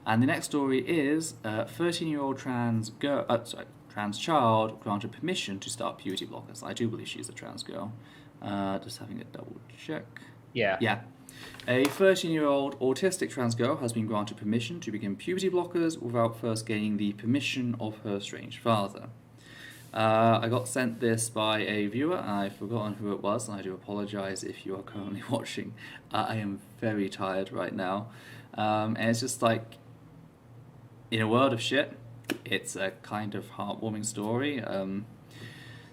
And the next story is 13-year-old trans child granted permission to start puberty blockers. I do believe she's a trans girl. Just having a double check. Yeah. Yeah. A 13-year-old autistic trans girl has been granted permission to begin puberty blockers without first gaining the permission of her estranged father. I got sent this by a viewer, and I've forgotten who it was, and I do apologise if you are currently watching. I am very tired right now. And it's just like, in a world of shit, it's a kind of heartwarming story.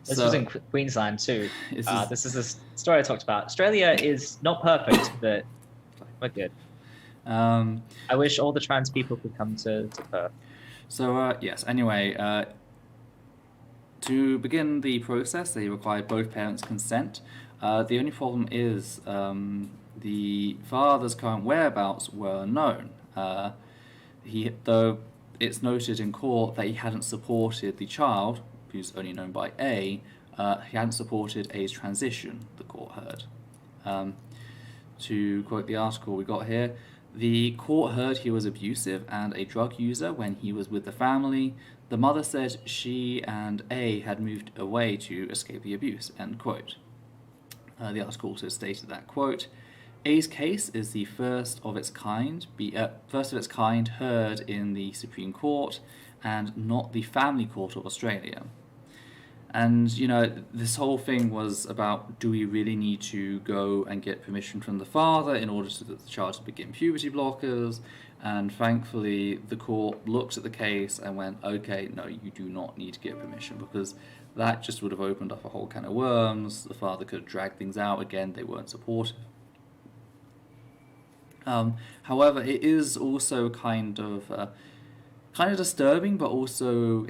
This was in Queensland too. This is a story I talked about. Australia is not perfect, but we're good. I wish all the trans people could come to Perth. So, yes, anyway, to begin the process, they required both parents' consent. The only problem is the father's current whereabouts were unknown. Though it's noted in court that he hadn't supported the child, who's only known by A, he hadn't supported A's transition, the court heard. To quote the article we got here, the court heard he was abusive and a drug user when he was with the family. The mother said she and A had moved away to escape the abuse, end quote. The article also stated that, quote, A's case is the first of its kind heard in the Supreme Court and not the Family Court of Australia. And, you know, this whole thing was about, do we really need to go and get permission from the father in order for the child to begin puberty blockers? And thankfully, the court looked at the case and went, okay, no, you do not need to get permission, because that just would have opened up a whole can of worms. The father could have dragged things out again. They weren't supportive. However, it is also kind of disturbing, but also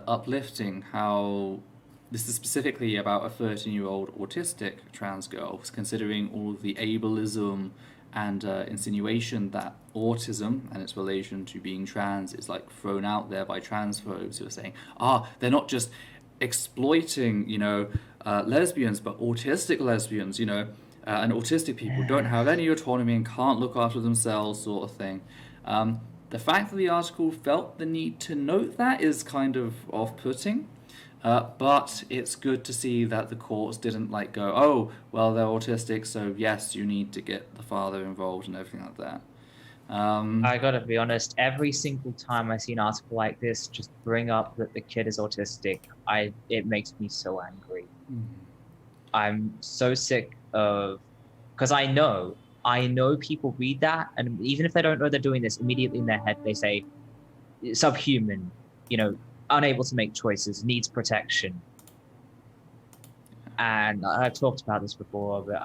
uplifting, how this is specifically about a 13-year-old autistic trans girl, considering all of the ableism and insinuation that autism and its relation to being trans is like thrown out there by transphobes who are saying, they're not just exploiting, lesbians, but autistic lesbians, and autistic people don't have any autonomy and can't look after themselves, sort of thing. The fact that the article felt the need to note that is kind of off-putting, but it's good to see that the courts didn't go, oh, well, they're autistic, so yes, you need to get the father involved and everything like that. I gotta be honest, every single time I see an article like this just bring up that the kid is autistic, it makes me so angry. I'm so sick of, because I know people read that, and even if they don't know they're doing this, immediately in their head they say subhuman, unable to make choices, needs protection. And I've talked about this before, but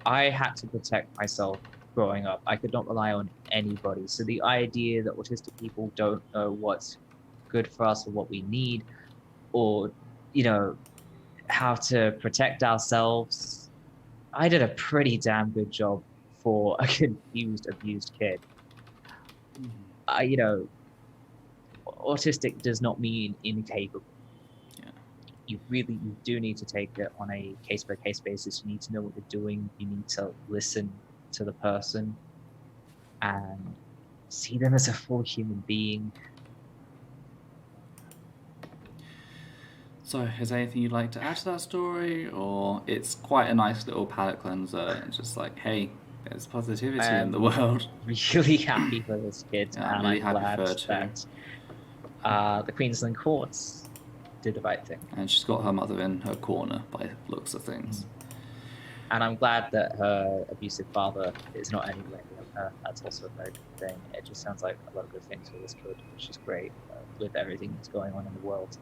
I had to protect myself growing up. I could not rely on anybody. So the idea that autistic people don't know what's good for us or what we need, or how to protect ourselves, I did a pretty damn good job for a confused, abused kid. Autistic does not mean incapable. Yeah. You do need to take it on a case-by-case basis. You need to know what they're doing. You need to listen to the person and see them as a full human being. So, is there anything you'd like to add to that story? Or it's quite a nice little palate cleanser. It's just like, hey, there's positivity in the world. Really happy for this kid. Yeah, I'm really happy for her too. That the Queensland courts did the right thing. And she's got her mother in her corner by looks of things. And I'm glad that her abusive father is not anywhere near her. That's also a very good thing. It just sounds like a lot of good things for this kid, which is great with everything that's going on in the world.